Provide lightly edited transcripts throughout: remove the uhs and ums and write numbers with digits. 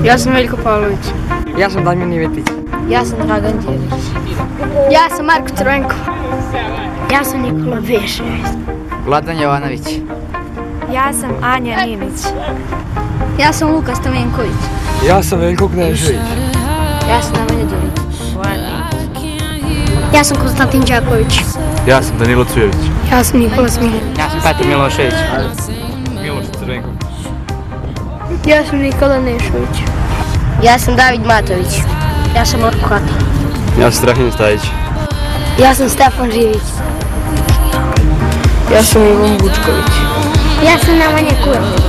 Ja sam Veljko Pavlović. Ja sam Damjan Ivetić. Ja sam Dragan Đelić. Ja sam Marko Crvenko. Ja sam Nikola Bejzbol. Vladan Jovanović. Ja sam Anja Ninić. Ja sam Luka Stamenković. Ja sam Veljko Knežević. Ja sam Nemanja Đurić. Ja sam Konstantin Đaković. Ja sam Danilo Cvijević. Ja sam Nikola Smiljan. Ja sam Petar Milošević. Miloš Crvenko. Ja sam Nikola Nešović. Ja sam David Matović. Ja sam Marko Kata. Ja sam Strahinja Stajić. Ja sam Stefan Živić. Ja sam Ivan Vučković. Ja sam Nemanja Kujović.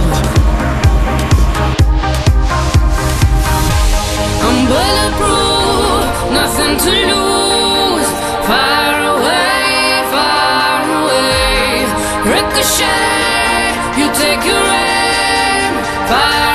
I'm bulletproof, nothing to lose. Far away. Ricochet, you take your aim. Far